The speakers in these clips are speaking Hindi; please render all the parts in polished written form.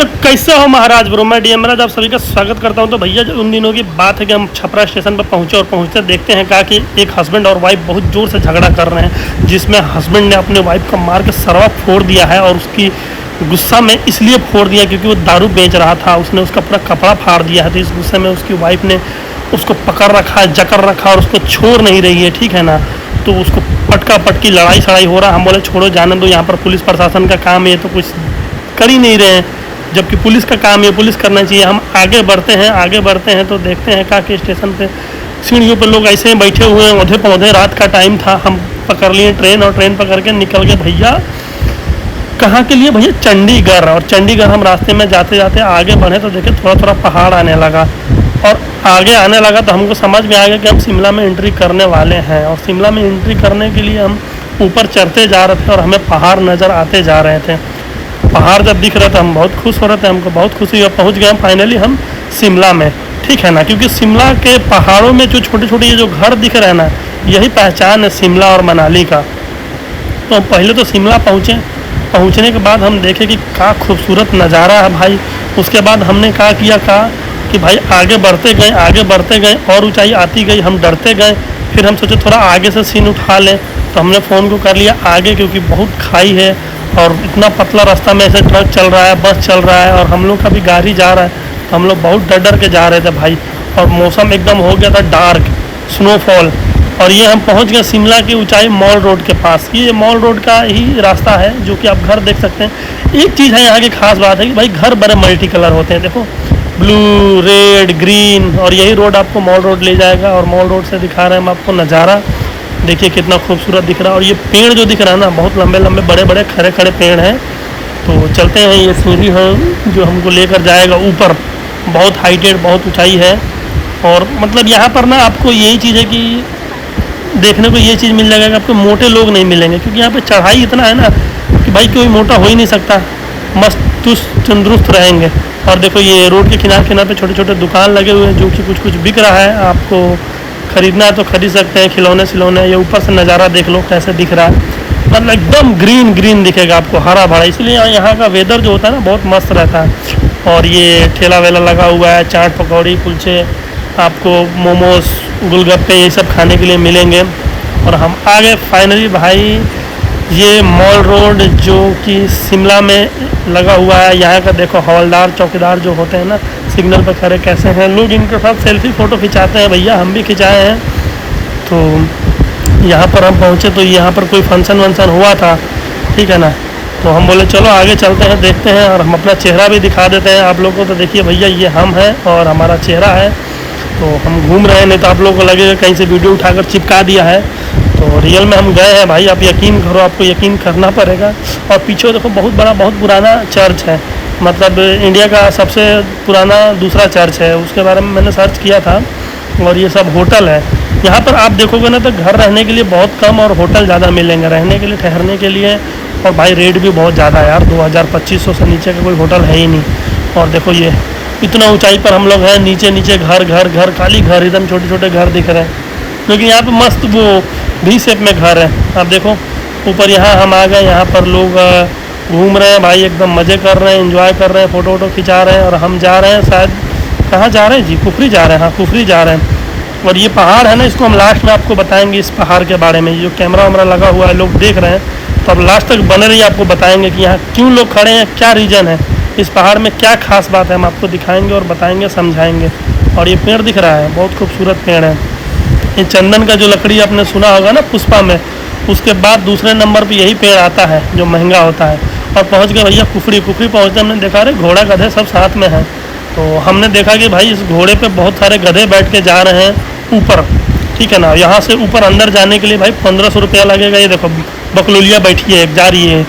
तो कैसे हो महाराज ब्रो, मैं डीएम महाराज आप सभी का स्वागत करता हूं। तो भैया जो उन दिनों की बात है कि हम छपरा स्टेशन पर पहुंचे और पहुंचते देखते हैं कहा कि एक हस्बैंड और वाइफ बहुत ज़ोर से झगड़ा कर रहे हैं, जिसमें हस्बैंड ने अपने वाइफ को मार के सरवा फोड़ दिया है। और उसकी गुस्सा में इसलिए फोड़ दिया क्योंकि वो दारू बेच रहा था, उसने उसका पूरा कपड़ा फाड़ दिया है। तो इस गुस्से में उसकी वाइफ ने उसको पकड़ रखा, जकड़ रखा और उसको छोड़ नहीं रही है, ठीक है ना। तो उसको पटका पटकी लड़ाई सड़ाई हो रहा। हम बोले छोड़ो जाने दो, यहाँ पर पुलिस प्रशासन का काम है, तो कुछ कर ही नहीं रहे हैं, जबकि पुलिस का काम है, पुलिस करना चाहिए। हम आगे बढ़ते हैं तो देखते हैं कि स्टेशन पे सीढ़ियों पर लोग ऐसे ही बैठे हुए हैं, औधे पौधे। रात का टाइम था, हम पकड़ लिए ट्रेन और ट्रेन पकड़ के निकल गए भैया। कहाँ के लिए भैया? चंडीगढ़। और चंडीगढ़ हम रास्ते में जाते जाते आगे बढ़े तो देखे थोड़ा थोड़ा पहाड़ आने लगा, और आगे आने लगा तो हमको समझ में आ गया कि हम शिमला में एंट्री करने वाले हैं। और शिमला में एंट्री करने के लिए हम ऊपर चढ़ते जा रहे थे और हमें पहाड़ नज़र आते जा रहे थे। पहाड़ जब दिख रहा था हम बहुत खुश हो रहे थे, हमको बहुत खुशी हुई। पहुंच गए हम फाइनली हम शिमला में, ठीक है ना। क्योंकि शिमला के पहाड़ों में जो छोटे छोटे ये जो घर दिख रहे हैं ना, यही पहचान है शिमला और मनाली का। तो हम पहले तो शिमला पहुंचने के बाद हम देखे कि क्या खूबसूरत नज़ारा है भाई। उसके बाद हमने कहा कि भाई आगे बढ़ते गए और ऊंचाई आती गई, हम डरते गए। फिर हम सोचे थोड़ा आगे से सीन उठा लें, तो हमने फ़ोन को कर लिया आगे, क्योंकि बहुत खाई है और इतना पतला रास्ता में ऐसे ट्रक चल रहा है, बस चल रहा है और हम लोग का भी गाड़ी जा रहा है। तो हम लोग बहुत डर के जा रहे थे भाई। और मौसम एकदम हो गया था डार्क, स्नोफॉल। और ये हम पहुंच गए शिमला की ऊंचाई मॉल रोड के पास। ये मॉल रोड का ही रास्ता है, जो कि आप घर देख सकते हैं। एक चीज़ है यहाँ की खास बात है कि भाई घर बड़े मल्टी कलर होते हैं, देखो ब्लू, रेड, ग्रीन। और यही रोड आपको मॉल रोड ले जाएगा, और मॉल रोड से दिखा रहे हैं हम आपको नज़ारा। देखिए कितना खूबसूरत दिख रहा है। और ये पेड़ जो दिख रहा है ना, बहुत लंबे लंबे बड़े बड़े खड़े खड़े पेड़ हैं। तो चलते हैं, ये सीढ़ी है जो हमको लेकर जाएगा ऊपर। बहुत हाइटेड, बहुत ऊंचाई है। और मतलब यहाँ पर ना आपको यही चीज़ है कि देखने को ये चीज़ मिल जाएगा कि आपको मोटे लोग नहीं मिलेंगे, क्योंकि यहाँ पे चढ़ाई इतना है ना कि भाई कोई मोटा हो ही नहीं सकता, मस्त तंदुरुस्त रहेंगे। और देखो ये रोड के किनारे पे छोटे छोटे दुकान लगे हुए हैं, जो कि कुछ बिक रहा है। आपको ख़रीदना है तो ख़रीद सकते हैं, खिलौने। ये ऊपर से नज़ारा देख लो कैसे दिख रहा है, मतलब एकदम ग्रीन दिखेगा आपको, हरा भरा। इसलिए यहाँ का वेदर जो होता है ना बहुत मस्त रहता है। और ये ठेला वेला लगा हुआ है, चाट पकौड़ी कुलचे, आपको मोमोज, गोलगप्पे, ये सब खाने के लिए मिलेंगे। और हम आ गए फाइनली भाई, ये मॉल रोड जो कि शिमला में लगा हुआ है। यहाँ का देखो हवलदार चौकीदार जो होते हैं ना, सिग्नल पर खड़े कैसे हैं लोग, इनके साथ सेल्फी फ़ोटो खिंचाते हैं भैया, हम भी खिंचाए हैं। तो यहाँ पर हम पहुँचे तो यहाँ पर कोई फंक्शन वंक्शन हुआ था, ठीक है ना। तो हम बोले चलो आगे चलते हैं, देखते हैं। और हम अपना चेहरा भी दिखा देते हैं आप लोगों को। तो देखिए भैया, ये हम हैं और हमारा चेहरा है। तो हम घूम रहे हैं, नहीं तो आप लोगों को लगेगा कहीं से वीडियो उठाकर चिपका दिया है। तो रियल में हम गए हैं भाई, आप यकीन करो, आपको यकीन करना पड़ेगा। और पीछे देखो बहुत बड़ा, बहुत पुराना चर्च है, मतलब इंडिया का सबसे पुराना दूसरा चर्च है। उसके बारे में मैंने सर्च किया था। और ये सब होटल है यहाँ पर, आप देखोगे ना तो घर रहने के लिए बहुत कम और होटल ज़्यादा मिलेंगे रहने के लिए, ठहरने के लिए। और भाई रेट भी बहुत ज़्यादा है यार, 2000-2500 से नीचे का कोई होटल है ही नहीं। और देखो ये इतना ऊंचाई पर हम लोग हैं, नीचे घर खाली घर, एकदम छोटे छोटे घर दिख रहे हैं। क्योंकि यहाँ पे मस्त वो भी शेप में घर है। आप देखो ऊपर, यहाँ हम आ गए, यहाँ पर लोग घूम रहे हैं भाई, एकदम मज़े कर रहे हैं, एंजॉय कर रहे हैं, फ़ोटो खिंचा रहे हैं। और हम जा रहे हैं, शायद कहाँ जा रहे हैं जी? कुफरी जा रहे हैं। हाँ, कुफरी जा रहे हैं। और ये पहाड़ है ना, इसको हम लास्ट में आपको बताएंगे इस पहाड़ के बारे में। जो कैमरा वैमरा लगा हुआ है, लोग देख रहे हैं, तो अब लास्ट तक बने रहिए, आपको बताएंगे कि यहाँ क्यों लोग खड़े हैं, क्या रीज़न है, इस पहाड़ में क्या खास बात है, हम आपको दिखाएंगे और बताएंगे, समझाएंगे। और ये पेड़ दिख रहा है, बहुत खूबसूरत पेड़ है। ये चंदन का जो लकड़ी आपने सुना होगा ना पुष्पा में, उसके बाद दूसरे नंबर पे यही पेड़ आता है जो महंगा होता है। और पहुंच गए भैया कुफरी पहुंचते हमने देखा रहे घोड़ा गधे सब साथ में हैं। तो हमने देखा कि भाई इस घोड़े पे बहुत सारे गधे बैठ के जा रहे हैं ऊपर, ठीक है ना। यहाँ से ऊपर अंदर जाने के लिए भाई 1500 रुपया लगेगा। ये देखो बकलोलिया बैठी है, एक जा रही है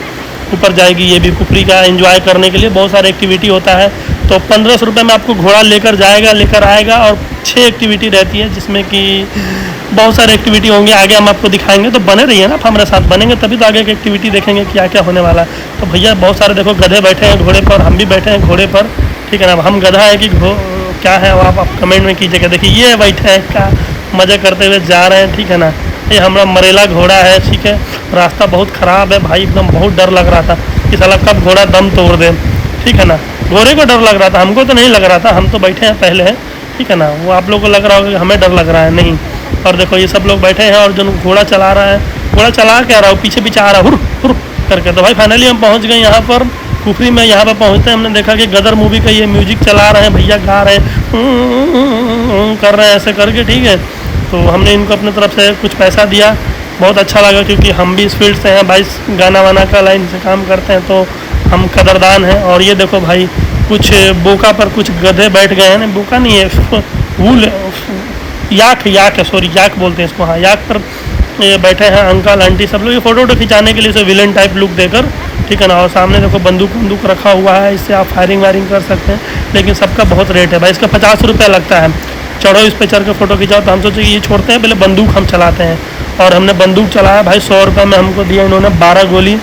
ऊपर जाएगी। ये भी कुफरी का एंजॉय करने के लिए बहुत सारे एक्टिविटी होता है। तो 1500 रुपये में आपको घोड़ा लेकर आएगा। और 6 एक्टिविटी रहती है, जिसमें कि बहुत सारे एक्टिविटी होंगे, आगे हम आपको दिखाएंगे। तो बने रहिए ना, हमारे साथ बनेंगे तभी तो आगे की एक्टिविटी देखेंगे क्या क्या होने वाला है। तो भैया बहुत सारे देखो गधे बैठे हैं घोड़े पर, हम भी बैठे हैं घोड़े पर, ठीक है ना। हम गधा है कि क्या है, आप कमेंट में कीजिएगा। देखिए ये बैठे हैं, क्या मज़े करते हुए जा रहे हैं, ठीक है ना। ये हमारा मरेला घोड़ा है, ठीक है। रास्ता बहुत ख़राब है भाई, एकदम बहुत डर लग रहा था कि साला कब घोड़ा दम तोड़ दे, ठीक है ना। घोड़े को डर लग रहा था, हमको तो नहीं लग रहा था, हम तो बैठे हैं पहले, ठीक है ना। वो आप लोगों को लग रहा होगा कि हमें डर लग रहा है, नहीं। और देखो ये सब लोग बैठे हैं और जो घोड़ा चला रहा है, घोड़ा चला क्या रहा है, पीछे पीछे आ रहा है हुर हुर करके। तो भाई फाइनली हम पहुंच गए यहाँ पर कुफरी में। यहाँ पर पहुँचते हमने देखा कि गदर मूवी का ये म्यूजिक चला रहे हैं भैया, गा रहे हैं, कर रहे हैं ऐसे करके, ठीक है। तो हमने इनको अपने तरफ से कुछ पैसा दिया, बहुत अच्छा लगा, क्योंकि हम भी इस फील्ड से हैं भाई, गाना वाना का लाइन से काम करते हैं, तो हम कदरदान हैं। और ये देखो भाई कुछ बोका पर कुछ गधे बैठ गए हैं, बोका नहीं है, वूल याक है, सॉरी याक बोलते हैं इसको, हाँ याक पर ये बैठे हैं अंकल आंटी सब लोग, ये फ़ोटो खिंचाने के लिए इसे विलन टाइप लुक देकर, ठीक है ना। और सामने देखो बंदूक रखा हुआ है, इससे आप फायरिंग वायरिंग कर सकते हैं, लेकिन सबका बहुत रेट है भाई, इसका 50 रुपये लगता है। चढ़ो इस पर चढ़ के फ़ोटो खिंचाओ, तो हम सोचे ये छोड़ते हैं, पहले बंदूक हम चलाते हैं। और हमने बंदूक चलाया भाई, 100 रुपये में हमको दिया इन्होंने 12 गोली।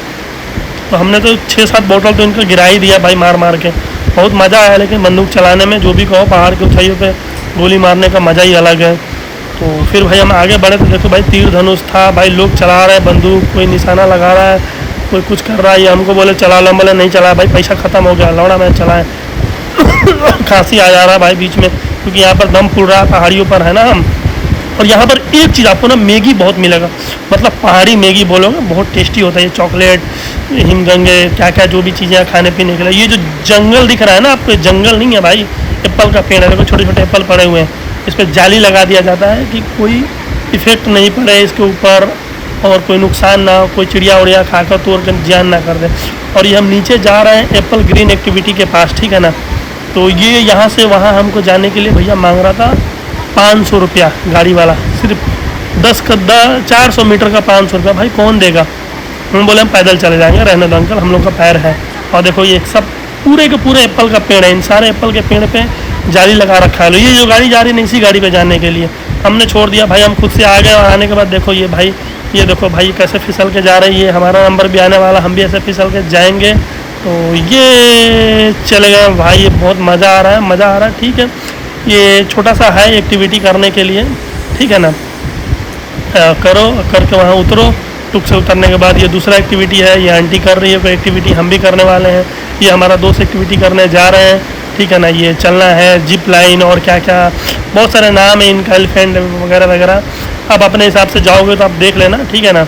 तो हमने तो 6-7 बोतल तो इनको गिरा ही दिया भाई, मार मार के। बहुत मज़ा आया, लेकिन बंदूक चलाने में जो भी कहो, पहाड़ की ऊंचाइयों पे गोली मारने का मज़ा ही अलग है। तो फिर भाई हम आगे बढ़े तो देखो भाई तीर धनुष था भाई, लोग चला रहे हैं बंदूक, कोई निशाना लगा रहा है, कोई कुछ कर रहा है। ये हमको बोले चला लो, बोले नहीं चला भाई, पैसा ख़त्म हो गया, लौड़ा मैं चलाएँ। खांसी आ जा रहा है भाई बीच में, क्योंकि यहाँ पर दम फूल रहा है, पहाड़ियों पर है ना हम। और यहाँ पर एक चीज़ आपको ना मैगी बहुत मिलेगा, मतलब पहाड़ी मैगी बोलोगे, बहुत टेस्टी होता है। ये चॉकलेट, हिमगंगे, क्या क्या जो भी चीज़ें खाने पीने के लिए। ये जो जंगल दिख रहा है ना आपको, जंगल नहीं है भाई, एप्पल का पेड़ है, देखो छोटे छोटे एप्पल पड़े हुए हैं। इस पर जाली लगा दिया जाता है कि कोई इफेक्ट नहीं पड़े इसके ऊपर, और कोई नुकसान ना हो, कोई चिड़िया उड़िया खाकर तोड़ कर जान ना कर दे। और ये हम नीचे जा रहे हैं एप्पल ग्रीन एक्टिविटी के पास, ठीक है ना। तो ये यहाँ से वहाँ हमको जाने के लिए भैया मांग रहा था 500 रुपया गाड़ी वाला, सिर्फ 400 मीटर का 500 रुपया, भाई कौन देगा। हम बोले हम पैदल चले जाएंगे, रहने दो अंकल, हम लोग का पैर है। और देखो ये सब पूरे के पूरे एप्पल का पेड़ है, इन सारे एप्पल के पेड़ पे जाली लगा रखा है। ये जो गाड़ी जा रही है इसी गाड़ी पे जाने के लिए हमने छोड़ दिया भाई, हम खुद से आ गए। और आने के बाद देखो ये भाई, ये देखो भाई कैसे फिसल के जा रही है, हमारा नंबर भी आने वाला, हम भी ऐसे फिसल के जाएंगे। तो ये चले गए भाई, ये बहुत मज़ा आ रहा है, ठीक है। ये छोटा सा है एक्टिविटी करने के लिए, ठीक है ना। करो, करके वहाँ उतरो, टुक से उतरने के बाद ये दूसरा एक्टिविटी है, ये आंटी कर रही है कोई एक्टिविटी, हम भी करने वाले हैं। ये हमारा दोस्त एक्टिविटी करने जा रहे हैं, ठीक है ना। ये चलना है जिप लाइन और क्या क्या बहुत सारे नाम है इनका, एलिफेंट वगैरह वगैरह। अब अपने हिसाब से जाओगे तो आप देख लेना, ठीक है ना।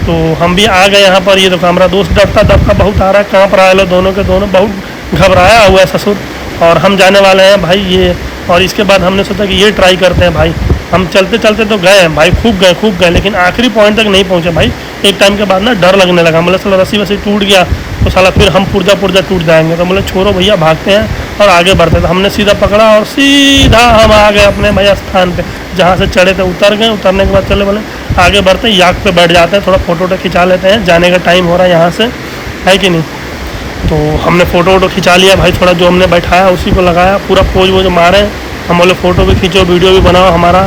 तो हम भी आ गए यहाँ पर। ये देखो हमारा दोस्त डरता बहुत आ रहा है, कहाँ पर आए लो दोनों के दोनों, बहुत घबराया हुआ है ससुर। और हम जाने वाले हैं भाई ये, और इसके बाद हमने सोचा कि ये ट्राई करते हैं भाई। हम चलते चलते तो गए हैं भाई, खूब गए, लेकिन आखिरी पॉइंट तक नहीं पहुँचे भाई। एक टाइम के बाद ना डर लगने लगा, बोले साला रस्सी वसी टूट गया तो साला फिर हम पुर्जा टूट जाएंगे। तो बोले छोड़ो भैया, भागते हैं और आगे बढ़ते। तो हमने सीधा पकड़ा और सीधा हम आ गए अपने भैया स्थान पे, जहाँ से चढ़े थे उतर गए। उतरने के बाद चले बोले आगे बढ़ते हैं, याक पे बैठ जाते हैं, थोड़ा फ़ोटो खिंचा लेते हैं, जाने का टाइम हो रहा है यहाँ से, है कि नहीं। तो हमने फ़ोटो खिंचा लिया भाई, थोड़ा जो हमने बैठाया उसी को लगाया, पूरा पोज वोज मारे। हम बोले फ़ोटो भी खींचो, वीडियो भी बनाओ हमारा,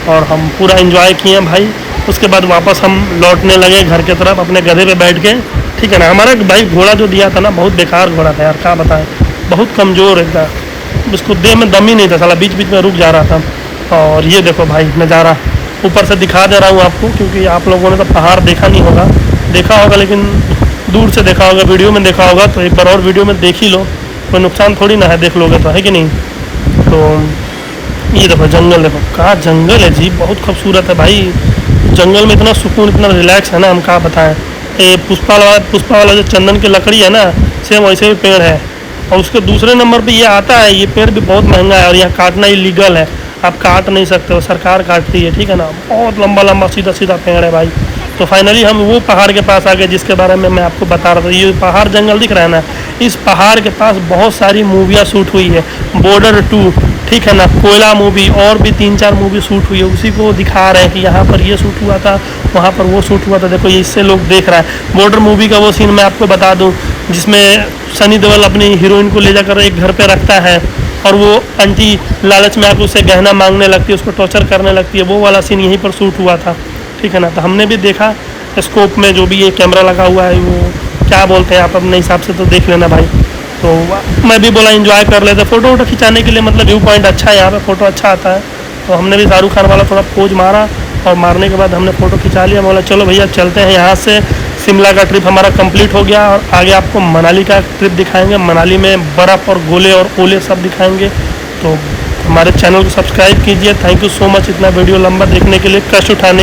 और हम पूरा एंजॉय किए भाई। उसके बाद वापस हम लौटने लगे घर की तरफ अपने गधे पे बैठ के, ठीक है ना। हमारा भाई घोड़ा जो दिया था ना, बहुत बेकार घोड़ा था यार, क्या बताएं, बहुत कमज़ोर एकदम, उसको देह में दम ही नहीं था, साला बीच बीच में रुक जा रहा था। और ये देखो भाई नज़ारा, ऊपर से दिखा दे रहा हूँ आपको, क्योंकि आप लोगों ने तो पहाड़ देखा नहीं होगा, देखा होगा लेकिन दूर से देखा होगा, वीडियो में देखा होगा, तो एक बार और वीडियो में देख ही लो, कोई नुकसान थोड़ी ना है, देख लोगे तो, है कि नहीं। तो ये देखो जंगल, देखो कहाँ जंगल है जी, बहुत खूबसूरत है भाई। जंगल में इतना सुकून, इतना रिलैक्स है ना, हम क्या बताएं। ये पुष्पा वाला जो चंदन की लकड़ी है ना, सेम वैसे भी पेड़ है। और उसके दूसरे नंबर पे ये आता है, ये पेड़ भी बहुत महंगा है, और यहाँ काटना इलीगल है, आप काट नहीं सकते हो, सरकार काटती है, ठीक है ना। बहुत लंबा सीधा पेड़ है भाई। तो फाइनली हम वो पहाड़ के पास आ गए जिसके बारे में मैं आपको बता रहा था। ये पहाड़ जंगल दिख रहा है ना, इस पहाड़ के पास बहुत सारी मूवियाँ शूट हुई है, बॉर्डर 2, ठीक है ना, कोयला मूवी, और भी 3-4 मूवी शूट हुई है, उसी को दिखा रहे हैं कि यहाँ पर ये शूट हुआ था, वहाँ पर वो शूट हुआ था। देखो ये इससे लोग देख रहा है। बॉर्डर मूवी का वो सीन मैं आपको बता दूँ, जिसमें सनी देओल अपनी हीरोइन को ले जाकर एक घर पर रखता है, और वो आंटी लालच में आकर उससे गहना मांगने लगती है, उसको टॉर्चर करने लगती है, वो वाला सीन यहीं पर शूट हुआ था, ठीक है ना। तो हमने भी देखा स्कोप में, जो भी ये कैमरा लगा हुआ है, वो क्या बोलते हैं आप अपने हिसाब से तो देख लेना भाई। तो मैं भी बोला एंजॉय कर लेते, फ़ोटो खिंचाने के लिए, मतलब व्यू पॉइंट अच्छा है यहाँ पे, फ़ोटो अच्छा आता है। तो हमने भी शाहरुख खान वाला थोड़ा पोज मारा, और मारने के बाद हमने फ़ोटो खिंचा लिया। बोला चलो भैया चलते हैं यहाँ से शिमला का ट्रिप हमारा कंप्लीट हो गया और आगे आपको मनाली का ट्रिप दिखाएंगे। मनाली में बर्फ़ और गोले और ओले सब दिखाएंगे। तो हमारे चैनल को सब्सक्राइब कीजिए। थैंक यू सो मच इतना वीडियो लंबा देखने के लिए, कष्ट उठाने